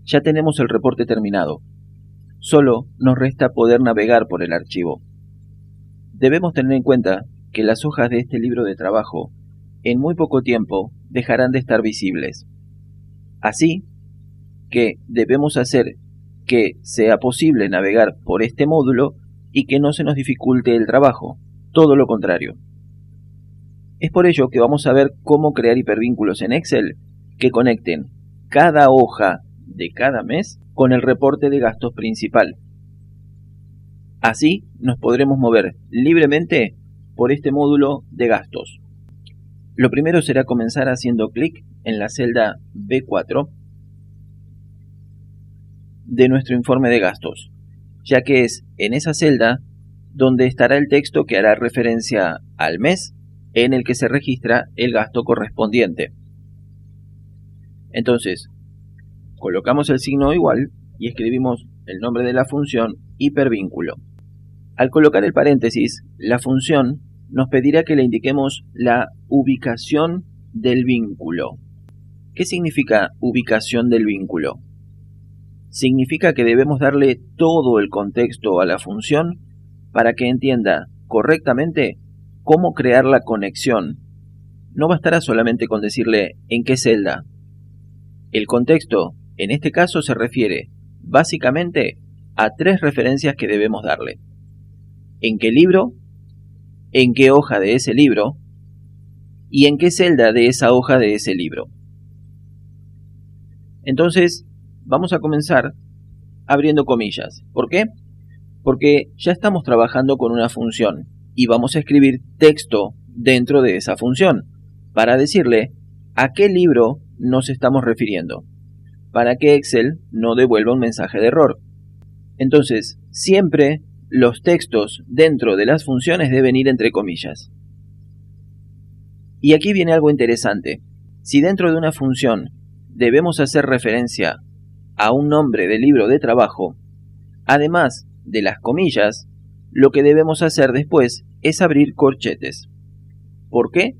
Ya tenemos el reporte terminado. Solo nos resta poder navegar por el archivo. Debemos tener en cuenta que las hojas de este libro de trabajo en muy poco tiempo dejarán de estar visibles. Así que debemos hacer que sea posible navegar por este módulo y que no se nos dificulte el trabajo, todo lo contrario. Es por ello que vamos a ver cómo crear hipervínculos en Excel que conecten cada hoja de cada mes con el reporte de gastos principal. Así nos podremos mover libremente por este módulo de gastos. Lo primero será comenzar haciendo clic en la celda B4 de nuestro informe de gastos, ya que es en esa celda donde estará el texto que hará referencia al mes en el que se registra el gasto correspondiente. Entonces, colocamos el signo igual y escribimos el nombre de la función hipervínculo. Al colocar el paréntesis, la función nos pedirá que le indiquemos la ubicación del vínculo. ¿Qué significa ubicación del vínculo? Significa que debemos darle todo el contexto a la función para que entienda correctamente cómo crear la conexión. No bastará solamente con decirle en qué celda. El contexto, en este caso, se refiere básicamente a tres referencias que debemos darle. ¿En qué libro? ¿En qué hoja de ese libro? ¿Y en qué celda de esa hoja de ese libro? Entonces, vamos a comenzar abriendo comillas. ¿Por qué? Porque ya estamos trabajando con una función y vamos a escribir texto dentro de esa función para decirle a qué libro nos estamos refiriendo, para que Excel no devuelva un mensaje de error. Entonces, siempre los textos dentro de las funciones deben ir entre comillas. Y aquí viene algo interesante. Si dentro de una función debemos hacer referencia a un nombre de libro de trabajo, además de las comillas, lo que debemos hacer después es abrir corchetes. ¿Por qué?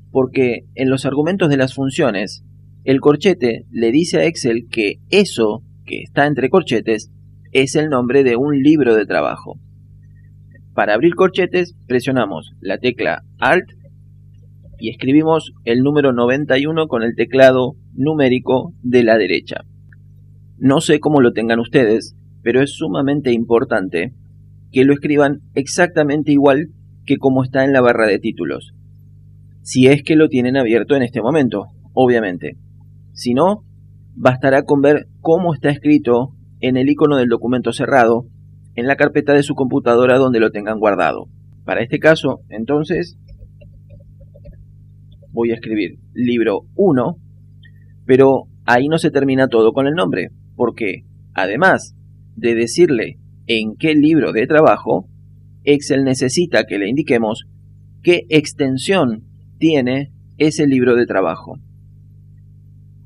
Porque en los argumentos de las funciones, el corchete le dice a Excel que eso que está entre corchetes es el nombre de un libro de trabajo. Para abrir corchetes, presionamos la tecla Alt y escribimos el número 91 con el teclado numérico de la derecha. No sé cómo lo tengan ustedes, pero es sumamente importante que lo escriban exactamente igual que como está en la barra de títulos. Si es que lo tienen abierto en este momento, obviamente. Si no, bastará con ver cómo está escrito en el icono del documento cerrado en la carpeta de su computadora donde lo tengan guardado. Para este caso, entonces, voy a escribir libro 1, pero ahí no se termina todo con el nombre, porque además de decirle en qué libro de trabajo, Excel necesita que le indiquemos qué extensión tiene ese libro de trabajo.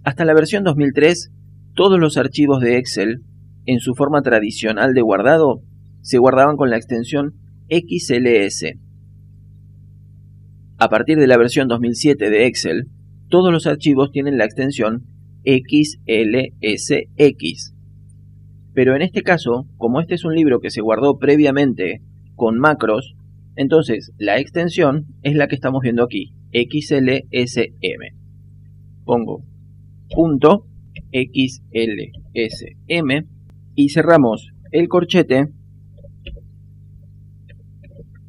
Hasta la versión 2003, todos los archivos de Excel, en su forma tradicional de guardado, se guardaban con la extensión XLS. A partir de la versión 2007 de Excel, todos los archivos tienen la extensión XLSX. Pero en este caso, como este es un libro que se guardó previamente con macros, entonces la extensión es la que estamos viendo aquí, XLSM. Pongo punto XLSM y cerramos el corchete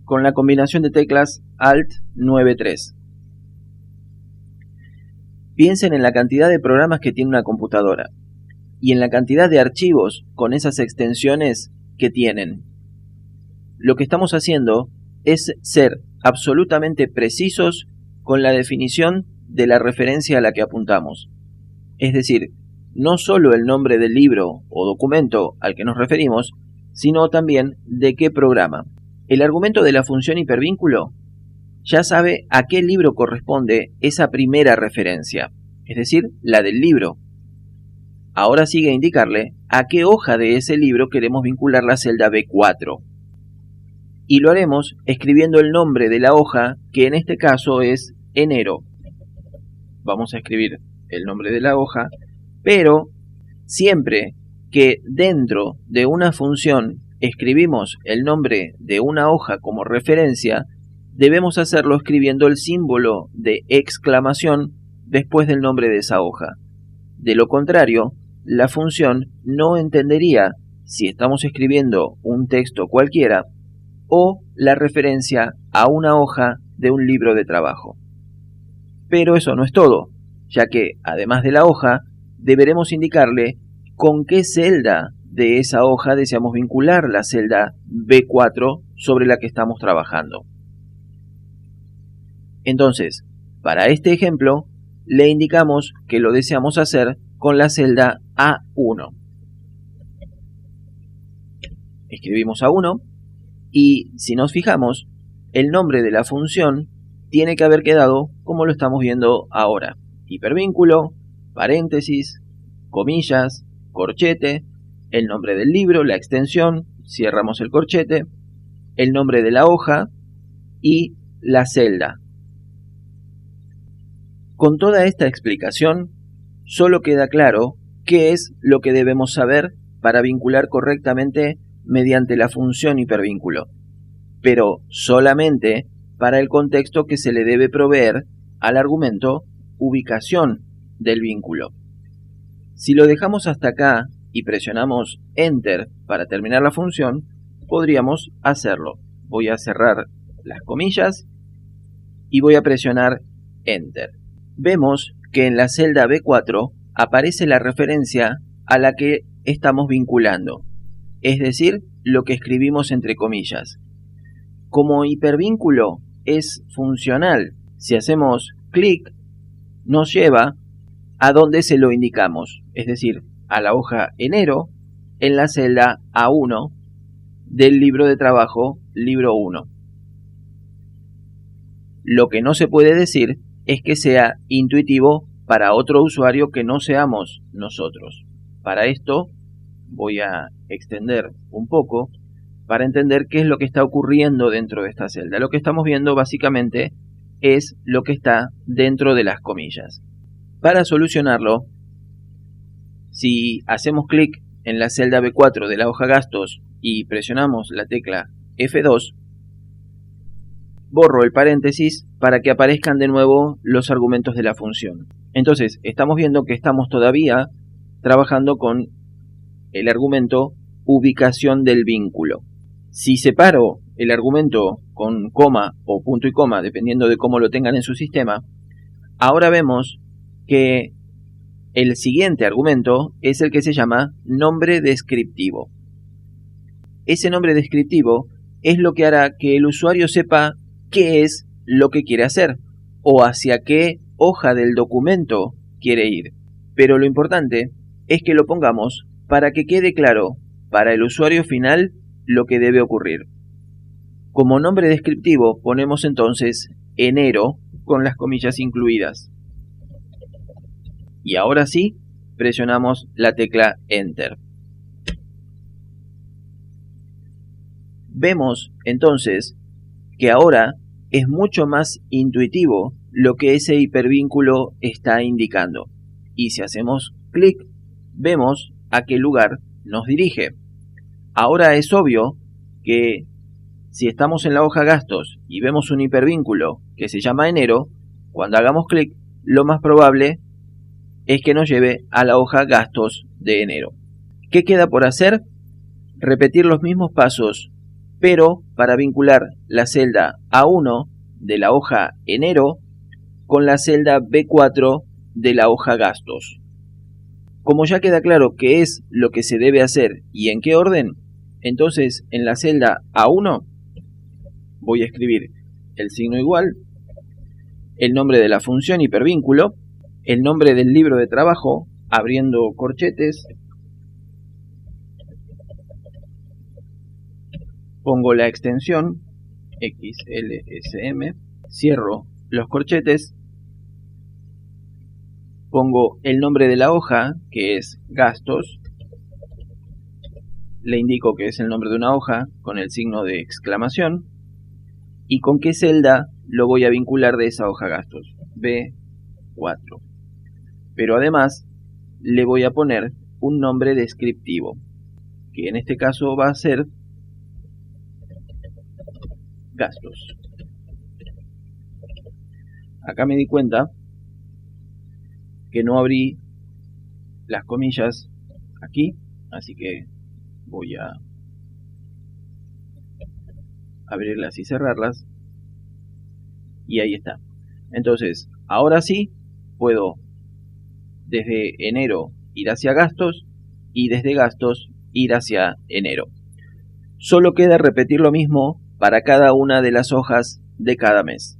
con la combinación de teclas Alt 93. Piensen en la cantidad de programas que tiene una computadora y en la cantidad de archivos con esas extensiones que tienen. Lo que estamos haciendo es ser absolutamente precisos con la definición de la referencia a la que apuntamos. Es decir, no solo el nombre del libro o documento al que nos referimos, sino también de qué programa. El argumento de la función hipervínculo ya sabe a qué libro corresponde esa primera referencia, es decir, la del libro. Ahora sigue a indicarle a qué hoja de ese libro queremos vincular la celda B4. Y lo haremos escribiendo el nombre de la hoja, que en este caso es enero. Vamos a escribir el nombre de la hoja, pero Siempre que dentro de una función escribimos el nombre de una hoja como referencia, debemos hacerlo escribiendo el símbolo de exclamación después del nombre de esa hoja. De lo contrario, la función no entendería si estamos escribiendo un texto cualquiera o la referencia a una hoja de un libro de trabajo. Pero eso no es todo, ya que, además de la hoja, deberemos indicarle con qué celda de esa hoja deseamos vincular la celda B4 sobre la que estamos trabajando. Entonces, para este ejemplo, le indicamos que lo deseamos hacer con la celda A1. Escribimos A1 y, si nos fijamos, el nombre de la función tiene que haber quedado como lo estamos viendo ahora. Hipervínculo, paréntesis, comillas, corchete, el nombre del libro, la extensión, cerramos el corchete, el nombre de la hoja y la celda. Con toda esta explicación, solo queda claro qué es lo que debemos saber para vincular correctamente mediante la función hipervínculo, pero solamente para el contexto que se le debe proveer al argumento ubicación del vínculo. Si lo dejamos hasta acá y presionamos Enter para terminar la función, podríamos hacerlo. Voy a cerrar las comillas y voy a presionar Enter. Vemos que en la celda B4 aparece la referencia a la que estamos vinculando, es decir, lo que escribimos entre comillas. Como hipervínculo es funcional, si hacemos clic, nos lleva a donde se lo indicamos, es decir, a la hoja enero en la celda A1 del libro de trabajo, libro 1. Lo que no se puede decir es que sea intuitivo para otro usuario que no seamos nosotros. Para esto voy a extender un poco para entender qué es lo que está ocurriendo dentro de esta celda. Lo que estamos viendo básicamente es lo que está dentro de las comillas. Para solucionarlo, si hacemos clic en la celda B4 de la hoja gastos y presionamos la tecla F2, borro el paréntesis para que aparezcan de nuevo los argumentos de la función. Entonces, estamos viendo que estamos todavía trabajando con el argumento ubicación del vínculo. Si separo el argumento con coma o punto y coma, dependiendo de cómo lo tengan en su sistema, ahora vemos que el siguiente argumento es el que se llama nombre descriptivo. Ese nombre descriptivo es lo que hará que el usuario sepa qué es lo que quiere hacer o hacia qué hoja del documento quiere ir. Pero lo importante es que lo pongamos para que quede claro para el usuario final lo que debe ocurrir. Como nombre descriptivo ponemos entonces enero con las comillas incluidas. Y ahora sí, presionamos la tecla Enter. Vemos entonces que ahora es mucho más intuitivo lo que ese hipervínculo está indicando. Y si hacemos clic, vemos a qué lugar nos dirige. Ahora es obvio que si estamos en la hoja gastos y vemos un hipervínculo que se llama enero, cuando hagamos clic, lo más probable es que nos lleve a la hoja gastos de enero. ¿Qué queda por hacer? Repetir los mismos pasos, pero para vincular la celda A1 de la hoja enero con la celda B4 de la hoja gastos. Como ya queda claro qué es lo que se debe hacer y en qué orden, entonces en la celda A1 voy a escribir el signo igual, el nombre de la función hipervínculo, el nombre del libro de trabajo, abriendo corchetes, pongo la extensión XLSM, cierro los corchetes, pongo el nombre de la hoja, que es gastos, le indico que es el nombre de una hoja con el signo de exclamación, y con qué celda lo voy a vincular de esa hoja gastos, B4. Pero además le voy a poner un nombre descriptivo, que en este caso va a ser gastos. Acá me di cuenta que no abrí las comillas aquí, así que voy a abrirlas y cerrarlas, y ahí está. Entonces, ahora sí puedo desde enero ir hacia gastos y desde gastos ir hacia enero. Solo queda repetir lo mismo para cada una de las hojas de cada mes.